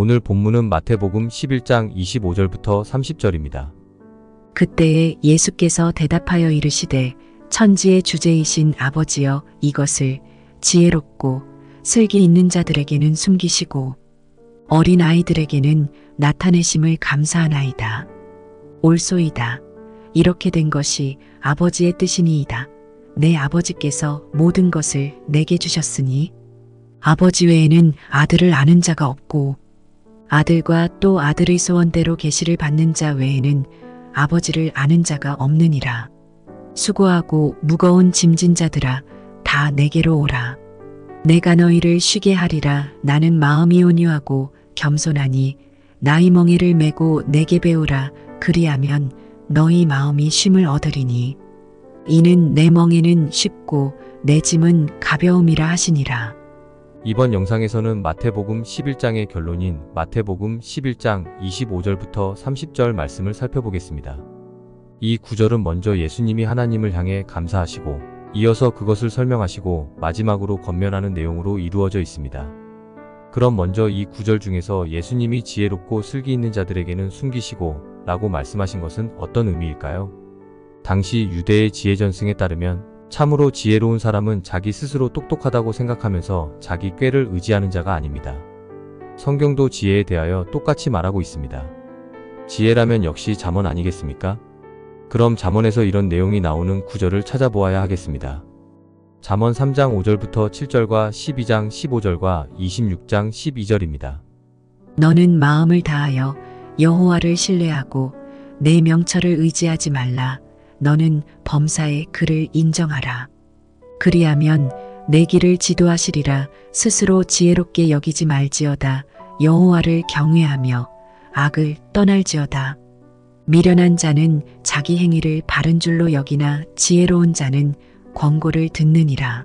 오늘 본문은 마태복음 11장 25절부터 30절입니다. 그때에 예수께서 대답하여 이르시되 천지의 주제이신 아버지여 이것을 지혜롭고 슬기 있는 자들에게는 숨기시고 어린 아이들에게는 나타내심을 감사하나이다. 옳소이다. 이렇게 된 것이 아버지의 뜻이니이다. 내 아버지께서 모든 것을 내게 주셨으니 아버지 외에는 아들을 아는 자가 없고 아들과 또 아들의 소원대로 계시를 받는 자 외에는 아버지를 아는 자가 없느니라. 수고하고 무거운 짐진 자들아 다 내게로 오라. 내가 너희를 쉬게 하리라. 나는 마음이 온유하고 겸손하니 나의 멍에를 메고 내게 배우라. 그리하면 너희 마음이 쉼을 얻으리니 이는 내 멍에는 쉽고 내 짐은 가벼움이라 하시니라. 이번 영상에서는 마태복음 11장의 결론인 마태복음 11장 25절부터 30절 말씀을 살펴보겠습니다. 이 구절은 먼저 예수님이 하나님을 향해 감사하시고 이어서 그것을 설명하시고 마지막으로 권면하는 내용으로 이루어져 있습니다. 그럼 먼저 이 구절 중에서 예수님이 지혜롭고 슬기 있는 자들에게는 숨기시고 라고 말씀하신 것은 어떤 의미일까요? 당시 유대의 지혜 전승에 따르면 참으로 지혜로운 사람은 자기 스스로 똑똑하다고 생각하면서 자기 꾀를 의지하는 자가 아닙니다. 성경도 지혜에 대하여 똑같이 말하고 있습니다. 지혜라면 역시 잠언 아니겠습니까? 그럼 잠언에서 이런 내용이 나오는 구절을 찾아보아야 하겠습니다. 잠언 3장 5절부터 7절과 12장 15절과 26장 12절입니다. 너는 마음을 다하여 여호와를 신뢰하고 내 명철을 의지하지 말라. 너는 범사의 그를 인정하라. 그리하면 내 길을 지도하시리라. 스스로 지혜롭게 여기지 말지어다. 여호와를 경외하며 악을 떠날지어다. 미련한 자는 자기 행위를 바른 줄로 여기나 지혜로운 자는 권고를 듣느니라.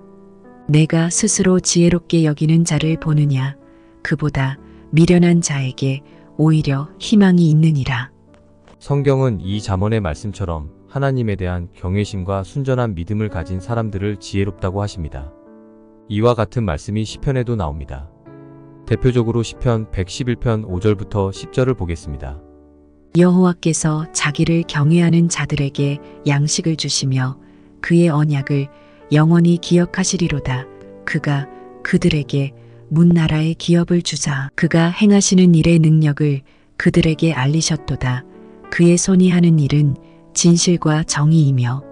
내가 스스로 지혜롭게 여기는 자를 보느냐? 그보다 미련한 자에게 오히려 희망이 있느니라. 성경은 이 잠언의 말씀처럼 하나님에 대한 경외심과 순전한 믿음을 가진 사람들을 지혜롭다고 하십니다. 이와 같은 말씀이 시편에도 나옵니다. 대표적으로 시편 111편 5절부터 10절을 보겠습니다. 여호와께서 자기를 경외하는 자들에게 양식을 주시며 그의 언약을 영원히 기억하시리로다. 그가 그들에게 문나라의 기업을 주사 그가 행하시는 일의 능력을 그들에게 알리셨도다. 그의 손이 하는 일은 진실과 정의이며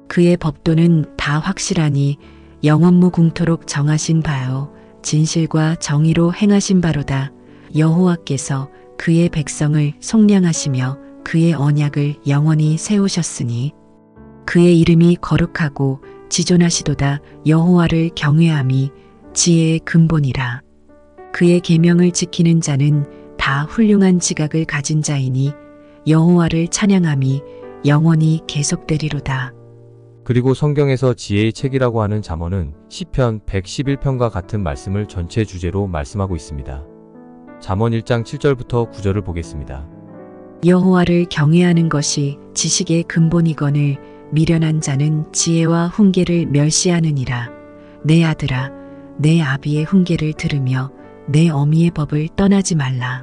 그의 법도는 다 확실하니 영원무궁토록 정하신 바요 진실과 정의로 행하신 바로다. 여호와께서 그의 백성을 속량하시며 그의 언약을 영원히 세우셨으니 그의 이름이 거룩하고 지존하시도다. 여호와를 경외함이 지혜의 근본이라. 그의 계명을 지키는 자는 다 훌륭한 지각을 가진 자이니 여호와를 찬양함이 영원히 계속되리로다. 그리고 성경에서 지혜의 책이라고 하는 잠언은 시편 111편과 같은 말씀을 전체 주제로 말씀하고 있습니다. 잠언 1장 7절부터 9절을 보겠습니다. 여호와를 경외하는 것이 지식의 근본이거늘 미련한 자는 지혜와 훈계를 멸시하느니라. 내 아들아, 내 아비의 훈계를 들으며 내 어미의 법을 떠나지 말라.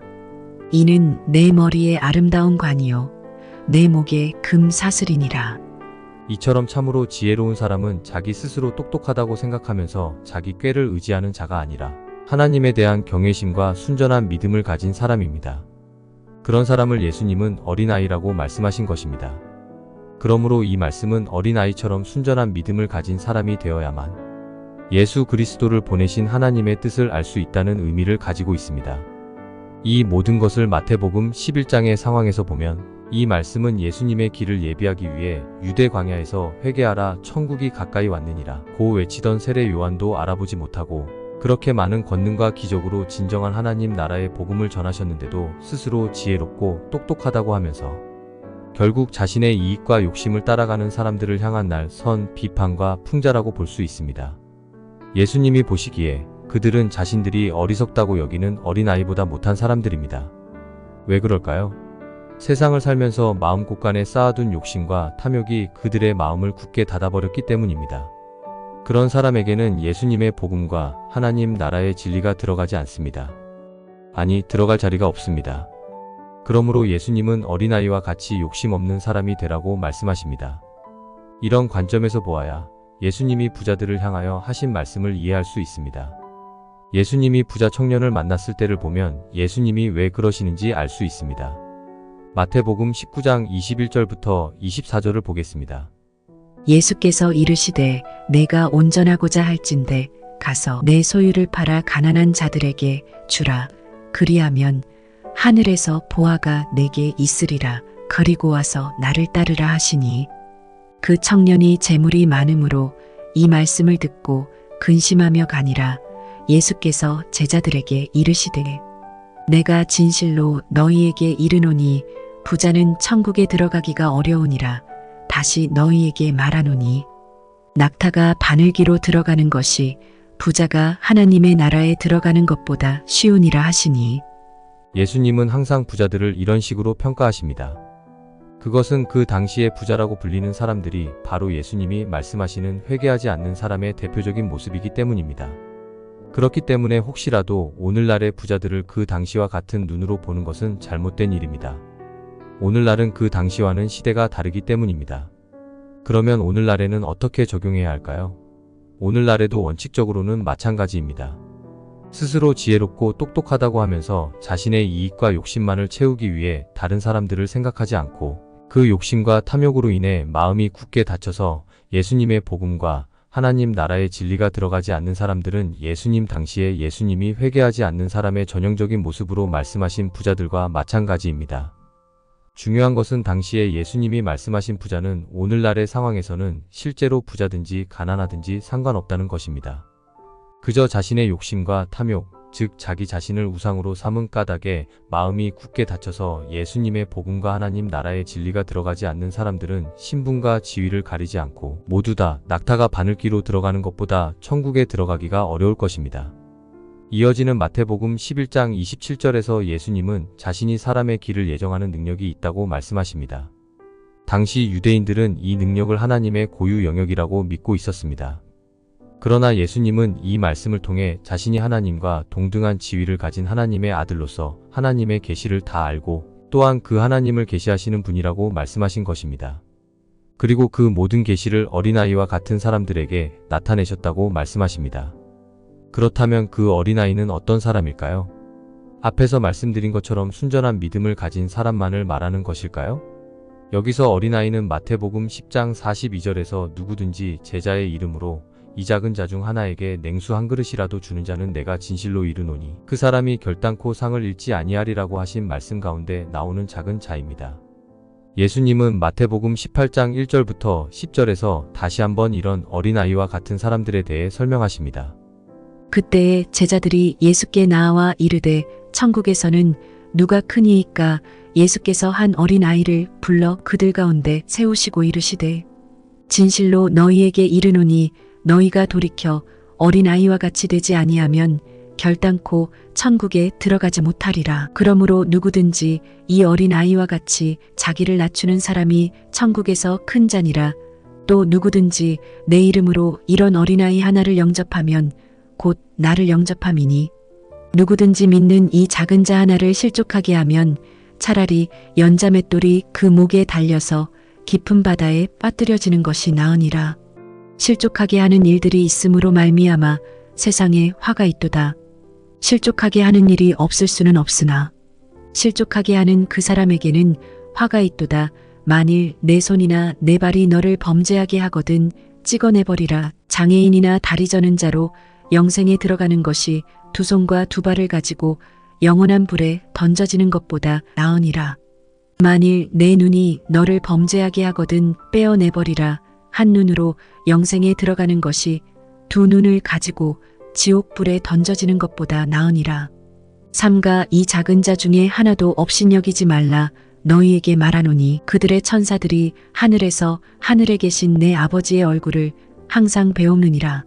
이는 내 머리에 아름다운 관이요 내 목에 금 사슬이니라. 이처럼 참으로 지혜로운 사람은 자기 스스로 똑똑하다고 생각하면서 자기 꾀를 의지하는 자가 아니라 하나님에 대한 경외심과 순전한 믿음을 가진 사람입니다. 그런 사람을 예수님은 어린아이라고 말씀하신 것입니다. 그러므로 이 말씀은 어린아이처럼 순전한 믿음을 가진 사람이 되어야만 예수 그리스도를 보내신 하나님의 뜻을 알 수 있다는 의미를 가지고 있습니다. 이 모든 것을 마태복음 11장의 상황에서 보면 이 말씀은 예수님의 길을 예비하기 위해 유대 광야에서 회개하라 천국이 가까이 왔느니라 고 외치던 세례 요한도 알아보지 못하고 그렇게 많은 권능과 기적으로 진정한 하나님 나라의 복음을 전하셨는데도 스스로 지혜롭고 똑똑하다고 하면서 결국 자신의 이익과 욕심을 따라가는 사람들을 향한 날선 비판과 풍자라고 볼 수 있습니다. 예수님이 보시기에 그들은 자신들이 어리석다고 여기는 어린아이보다 못한 사람들입니다. 왜 그럴까요? 세상을 살면서 마음 곳간에 쌓아둔 욕심과 탐욕이 그들의 마음을 굳게 닫아버렸기 때문입니다. 그런 사람에게는 예수님의 복음과 하나님 나라의 진리가 들어가지 않습니다. 아니, 들어갈 자리가 없습니다. 그러므로 예수님은 어린아이와 같이 욕심 없는 사람이 되라고 말씀하십니다. 이런 관점에서 보아야 예수님이 부자들을 향하여 하신 말씀을 이해할 수 있습니다. 예수님이 부자 청년을 만났을 때를 보면 예수님이 왜 그러시는지 알 수 있습니다. 마태복음 19장 21절부터 24절을 보겠습니다. 예수께서 이르시되 내가 온전하고자 할진대 가서 내 소유를 팔아 가난한 자들에게 주라. 그리하면 하늘에서 보화가 내게 있으리라. 그리고 와서 나를 따르라 하시니 그 청년이 재물이 많음으로 이 말씀을 듣고 근심하며 가니라. 예수께서 제자들에게 이르시되 내가 진실로 너희에게 이르노니 부자는 천국에 들어가기가 어려우니라. 다시 너희에게 말하노니 낙타가 바늘기로 들어가는 것이 부자가 하나님의 나라에 들어가는 것보다 쉬우니라 하시니 예수님은 항상 부자들을 이런 식으로 평가하십니다. 그것은 그 당시에 부자라고 불리는 사람들이 바로 예수님이 말씀하시는 회개하지 않는 사람의 대표적인 모습이기 때문입니다. 그렇기 때문에 혹시라도 오늘날의 부자들을 그 당시와 같은 눈으로 보는 것은 잘못된 일입니다. 오늘날은 그 당시와는 시대가 다르기 때문입니다. 그러면 오늘날에는 어떻게 적용해야 할까요? 오늘날에도 원칙적으로는 마찬가지입니다. 스스로 지혜롭고 똑똑하다고 하면서 자신의 이익과 욕심만을 채우기 위해 다른 사람들을 생각하지 않고 그 욕심과 탐욕으로 인해 마음이 굳게 닫혀서 예수님의 복음과 하나님 나라의 진리가 들어가지 않는 사람들은 예수님 당시에 예수님이 회개하지 않는 사람의 전형적인 모습으로 말씀하신 부자들과 마찬가지입니다. 중요한 것은 당시에 예수님이 말씀하신 부자는 오늘날의 상황에서는 실제로 부자든지 가난하든지 상관없다는 것입니다. 그저 자신의 욕심과 탐욕, 즉 자기 자신을 우상으로 삼은 까닭에 마음이 굳게 닫혀서 예수님의 복음과 하나님 나라의 진리가 들어가지 않는 사람들은 신분과 지위를 가리지 않고 모두 다 낙타가 바늘기로 들어가는 것보다 천국에 들어가기가 어려울 것입니다. 이어지는 마태복음 11장 27절에서 예수님은 자신이 사람의 길을 예정하는 능력이 있다고 말씀하십니다. 당시 유대인들은 이 능력을 하나님의 고유 영역이라고 믿고 있었습니다. 그러나 예수님은 이 말씀을 통해 자신이 하나님과 동등한 지위를 가진 하나님의 아들로서 하나님의 계시를 다 알고 또한 그 하나님을 계시하시는 분이라고 말씀하신 것입니다. 그리고 그 모든 계시를 어린아이와 같은 사람들에게 나타내셨다고 말씀하십니다. 그렇다면 그 어린아이는 어떤 사람일까요? 앞에서 말씀드린 것처럼 순전한 믿음을 가진 사람만을 말하는 것일까요? 여기서 어린아이는 마태복음 10장 42절에서 누구든지 제자의 이름으로 이 작은 자 중 하나에게 냉수 한 그릇이라도 주는 자는 내가 진실로 이르노니 그 사람이 결단코 상을 잃지 아니하리라고 하신 말씀 가운데 나오는 작은 자입니다. 예수님은 마태복음 18장 1절부터 10절에서 다시 한번 이런 어린아이와 같은 사람들에 대해 설명하십니다. 그때에 제자들이 예수께 나와 이르되 천국에서는 누가 크니이까? 예수께서 한 어린아이를 불러 그들 가운데 세우시고 이르시되 진실로 너희에게 이르노니 너희가 돌이켜 어린아이와 같이 되지 아니하면 결단코 천국에 들어가지 못하리라. 그러므로 누구든지 이 어린아이와 같이 자기를 낮추는 사람이 천국에서 큰 자니라. 또 누구든지 내 이름으로 이런 어린아이 하나를 영접하면 곧 나를 영접함이니 누구든지 믿는 이 작은 자 하나를 실족하게 하면 차라리 연자맷돌이 그 목에 달려서 깊은 바다에 빠뜨려지는 것이 나으니라. 실족하게 하는 일들이 있음으로 말미암아 세상에 화가 있도다. 실족하게 하는 일이 없을 수는 없으나 실족하게 하는 그 사람에게는 화가 있도다. 만일 내 손이나 내 발이 너를 범죄하게 하거든 찍어내버리라. 장애인이나 다리 저는 자로 영생에 들어가는 것이 두 손과 두 발을 가지고 영원한 불에 던져지는 것보다 나으니라. 만일 내 눈이 너를 범죄하게 하거든 빼어내버리라. 한 눈으로 영생에 들어가는 것이 두 눈을 가지고 지옥 불에 던져지는 것보다 나으니라. 삼가 이 작은 자 중에 하나도 업신여기지 말라. 너희에게 말하노니 그들의 천사들이 하늘에서 하늘에 계신 내 아버지의 얼굴을 항상 배우느니라.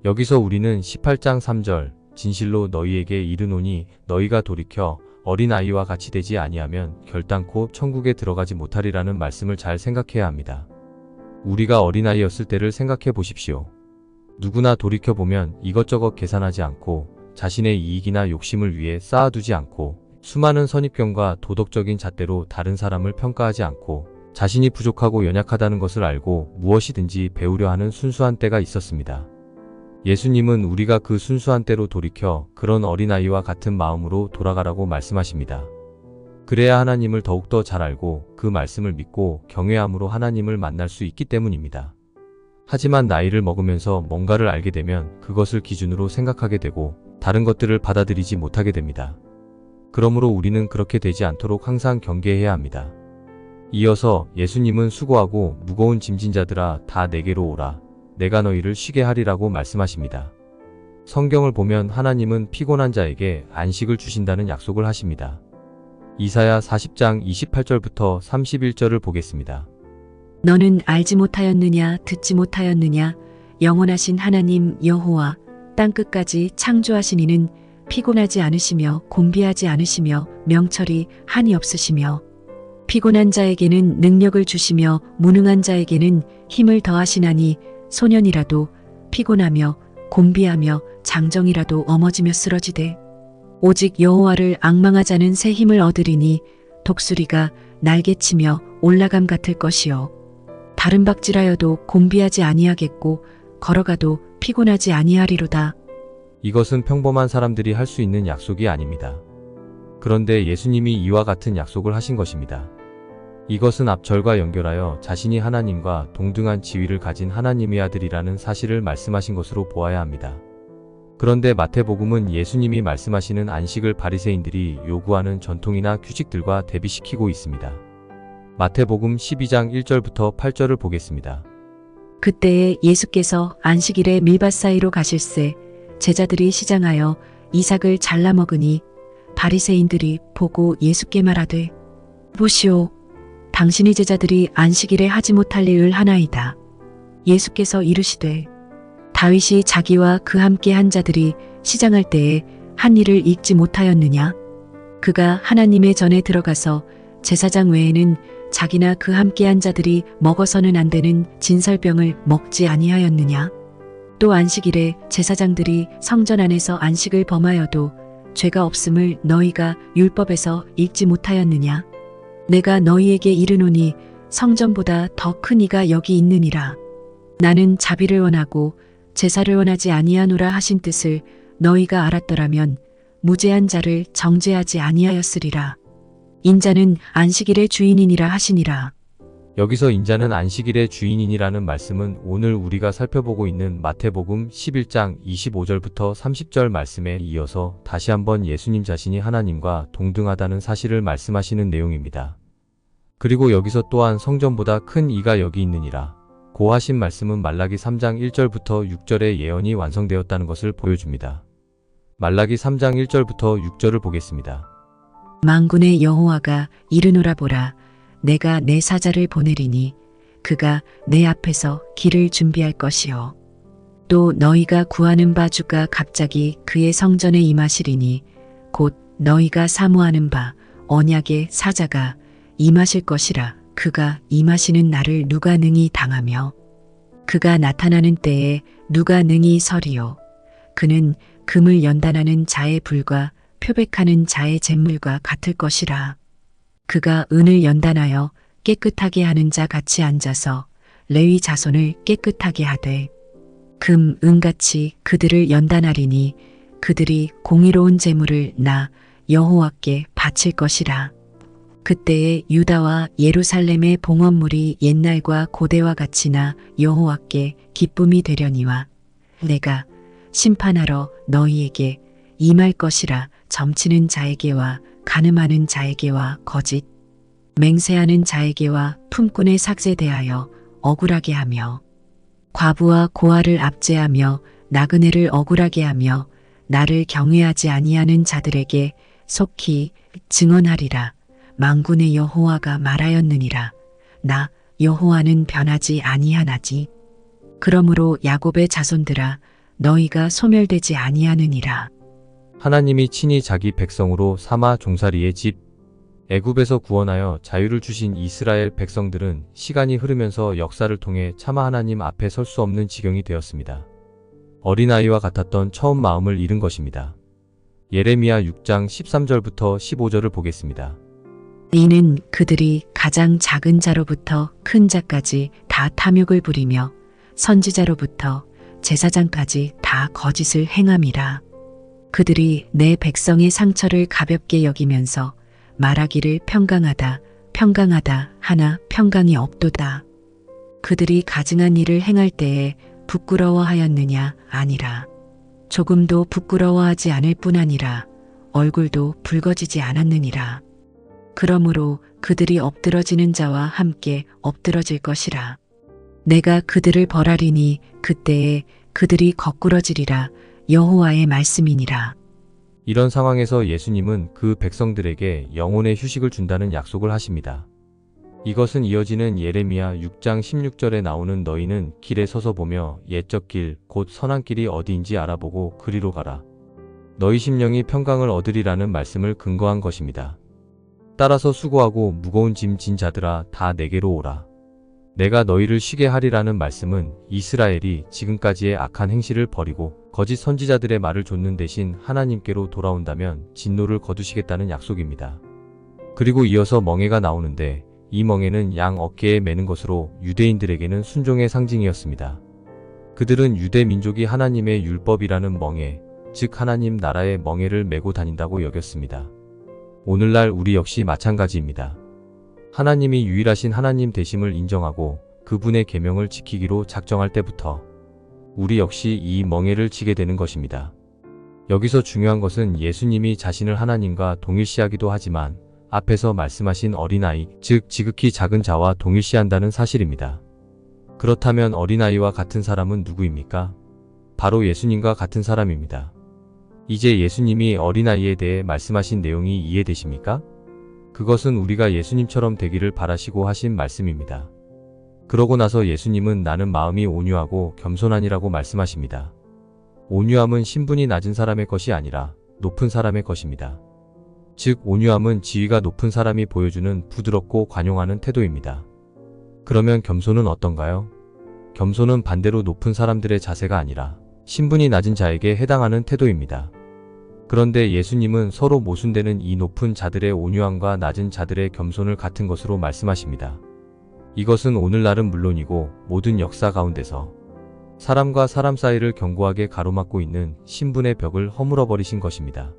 여기서 우리는 18장 3절 진실로 너희에게 이르노니 너희가 돌이켜 어린아이와 같이 되지 아니하면 결단코 천국에 들어가지 못하리라는 말씀을 잘 생각해야 합니다. 우리가 어린아이였을 때를 생각해 보십시오. 누구나 돌이켜보면 이것저것 계산하지 않고 자신의 이익이나 욕심을 위해 쌓아두지 않고 수많은 선입견과 도덕적인 잣대로 다른 사람을 평가하지 않고 자신이 부족하고 연약하다는 것을 알고 무엇이든지 배우려 하는 순수한 때가 있었습니다. 예수님은 우리가 그 순수한 때로 돌이켜 그런 어린아이와 같은 마음으로 돌아가라고 말씀하십니다. 그래야 하나님을 더욱더 잘 알고 그 말씀을 믿고 경외함으로 하나님을 만날 수 있기 때문입니다. 하지만 나이를 먹으면서 뭔가를 알게 되면 그것을 기준으로 생각하게 되고 다른 것들을 받아들이지 못하게 됩니다. 그러므로 우리는 그렇게 되지 않도록 항상 경계해야 합니다. 이어서 예수님은 수고하고 무거운 짐진 자들아 다 내게로 오라. 내가 너희를 쉬게 하리라고 말씀하십니다. 성경을 보면 하나님은 피곤한 자에게 안식을 주신다는 약속을 하십니다. 이사야 40장 28절부터 31절을 보겠습니다. 너는 알지 못하였느냐 듣지 못하였느냐 영원하신 하나님 여호와 땅끝까지 창조하신 이는 피곤하지 않으시며 곤비하지 않으시며 명철이 한이 없으시며 피곤한 자에게는 능력을 주시며 무능한 자에게는 힘을 더하시나니 소년이라도 피곤하며 곤비하며 장정이라도 엄어지며 쓰러지되 오직 여호와를 앙망하자는 새 힘을 얻으리니 독수리가 날개치며 올라감 같을 것이요 다른 박질하여도 곤비하지 아니하겠고 걸어가도 피곤하지 아니하리로다. 이것은 평범한 사람들이 할 수 있는 약속이 아닙니다. 그런데 예수님이 이와 같은 약속을 하신 것입니다. 이것은 앞절과 연결하여 자신이 하나님과 동등한 지위를 가진 하나님의 아들이라는 사실을 말씀하신 것으로 보아야 합니다. 그런데 마태복음은 예수님이 말씀하시는 안식을 바리새인들이 요구하는 전통이나 규칙들과 대비시키고 있습니다. 마태복음 12장 1절부터 8절을 보겠습니다. 그때에 예수께서 안식일에 밀밭 사이로 가실새 제자들이 시장하여 이삭을 잘라 먹으니 바리새인들이 보고 예수께 말하되 보시오 당신의 제자들이 안식일에 하지 못할 일을 하나이다. 예수께서 이르시되 다윗이 자기와 그 함께 한 자들이 시장할 때에 한 일을 읽지 못하였느냐? 그가 하나님의 전에 들어가서 제사장 외에는 자기나 그 함께 한 자들이 먹어서는 안 되는 진설병을 먹지 아니하였느냐? 또 안식일에 제사장들이 성전 안에서 안식을 범하여도 죄가 없음을 너희가 율법에서 읽지 못하였느냐? 내가 너희에게 이르노니 성전보다 더 큰 이가 여기 있느니라. 나는 자비를 원하고 제사를 원하지 아니하노라 하신 뜻을 너희가 알았더라면 무죄한 자를 정죄하지 아니하였으리라. 인자는 안식일의 주인이니라 하시니라. 여기서 인자는 안식일의 주인이니라는 말씀은 오늘 우리가 살펴보고 있는 마태복음 11장 25절부터 30절 말씀에 이어서 다시 한번 예수님 자신이 하나님과 동등하다는 사실을 말씀하시는 내용입니다. 그리고 여기서 또한 성전보다 큰 이가 여기 있느니라 고 하신 말씀은 말라기 3장 1절부터 6절의 예언이 완성되었다는 것을 보여줍니다. 말라기 3장 1절부터 6절을 보겠습니다. 만군의 여호와가 이르노라 보라 내가 내 사자를 보내리니 그가 내 앞에서 길을 준비할 것이요 또 너희가 구하는 바 주가 갑자기 그의 성전에 임하시리니 곧 너희가 사모하는 바 언약의 사자가 임하실 것이라. 그가 임하시는 날을 누가 능히 당하며 그가 나타나는 때에 누가 능히 서리요. 그는 금을 연단하는 자의 불과 표백하는 자의 잿물과 같을 것이라. 그가 은을 연단하여 깨끗하게 하는 자 같이 앉아서 레위 자손을 깨끗하게 하되 금, 은같이 그들을 연단하리니 그들이 공의로운 제물을 나 여호와께 바칠 것이라. 그때에 유다와 예루살렘의 봉헌물이 옛날과 고대와 같이 나 여호와께 기쁨이 되려니와 내가 심판하러 너희에게 임할 것이라. 점치는 자에게와 간음하는 자에게와 거짓 맹세하는 자에게와 품꾼의 삭제 대하여 억울하게 하며 과부와 고아를 압제하며 나그네를 억울하게 하며 나를 경외하지 아니하는 자들에게 속히 증언하리라. 만군의 여호와가 말하였느니라. 나 여호와는 변하지 아니하나지. 그러므로 야곱의 자손들아 너희가 소멸되지 아니하느니라. 하나님이 친히 자기 백성으로 삼아 종살이의 집 애굽에서 구원하여 자유를 주신 이스라엘 백성들은 시간이 흐르면서 역사를 통해 차마 하나님 앞에 설 수 없는 지경이 되었습니다. 어린아이와 같았던 처음 마음을 잃은 것입니다. 예레미야 6장 13절부터 15절을 보겠습니다. 이는 그들이 가장 작은 자로부터 큰 자까지 다 탐욕을 부리며 선지자로부터 제사장까지 다 거짓을 행함이라. 그들이 내 백성의 상처를 가볍게 여기면서 말하기를 평강하다, 평강하다 하나 평강이 없도다. 그들이 가증한 일을 행할 때에 부끄러워하였느냐? 아니라. 조금도 부끄러워하지 않을 뿐 아니라 얼굴도 붉어지지 않았느니라. 그러므로 그들이 엎드러지는 자와 함께 엎드러질 것이라. 내가 그들을 벌하리니 그때에 그들이 거꾸러지리라. 여호와의 말씀이니라. 이런 상황에서 예수님은 그 백성들에게 영혼의 휴식을 준다는 약속을 하십니다. 이것은 이어지는 예레미야 6장 16절에 나오는 너희는 길에 서서 보며 옛적 길, 곧 선한 길이 어디인지 알아보고 그리로 가라. 너희 심령이 평강을 얻으리라는 말씀을 근거한 것입니다. 따라서 수고하고 무거운 짐 진 자들아 다 내게로 오라. 내가 너희를 쉬게 하리라는 말씀은 이스라엘이 지금까지의 악한 행실을 버리고 거짓 선지자들의 말을 좇는 대신 하나님께로 돌아온다면 진노를 거두시겠다는 약속입니다. 그리고 이어서 멍에가 나오는데 이 멍에는 양 어깨에 매는 것으로 유대인들에게는 순종의 상징이었습니다. 그들은 유대 민족이 하나님의 율법이라는 멍에, 즉 하나님 나라의 멍에를 메고 다닌다고 여겼습니다. 오늘날 우리 역시 마찬가지입니다. 하나님이 유일하신 하나님 되심을 인정하고 그분의 계명을 지키기로 작정할 때부터 우리 역시 이 멍에를 지게 되는 것입니다. 여기서 중요한 것은 예수님이 자신을 하나님과 동일시하기도 하지만 앞에서 말씀하신 어린아이, 즉 지극히 작은 자와 동일시한다는 사실입니다. 그렇다면 어린아이와 같은 사람은 누구입니까? 바로 예수님과 같은 사람입니다. 이제 예수님이 어린아이에 대해 말씀하신 내용이 이해되십니까? 그것은 우리가 예수님처럼 되기를 바라시고 하신 말씀입니다. 그러고 나서 예수님은 나는 마음이 온유하고 겸손하니라고 말씀하십니다. 온유함은 신분이 낮은 사람의 것이 아니라 높은 사람의 것입니다. 즉 온유함은 지위가 높은 사람이 보여주는 부드럽고 관용하는 태도입니다. 그러면 겸손은 어떤가요? 겸손은 반대로 높은 사람들의 자세가 아니라 신분이 낮은 자에게 해당하는 태도입니다. 그런데 예수님은 서로 모순되는 이 높은 자들의 온유함과 낮은 자들의 겸손을 같은 것으로 말씀하십니다. 이것은 오늘날은 물론이고 모든 역사 가운데서 사람과 사람 사이를 견고하게 가로막고 있는 신분의 벽을 허물어버리신 것입니다.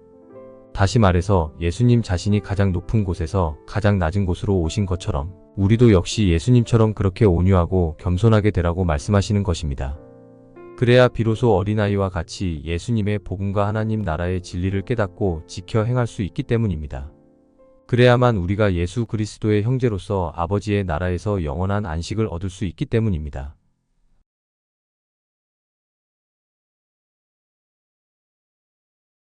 다시 말해서 예수님 자신이 가장 높은 곳에서 가장 낮은 곳으로 오신 것처럼 우리도 역시 예수님처럼 그렇게 온유하고 겸손하게 되라고 말씀하시는 것입니다. 그래야 비로소 어린아이와 같이 예수님의 복음과 하나님 나라의 진리를 깨닫고 지켜 행할 수 있기 때문입니다. 그래야만 우리가 예수 그리스도의 형제로서 아버지의 나라에서 영원한 안식을 얻을 수 있기 때문입니다.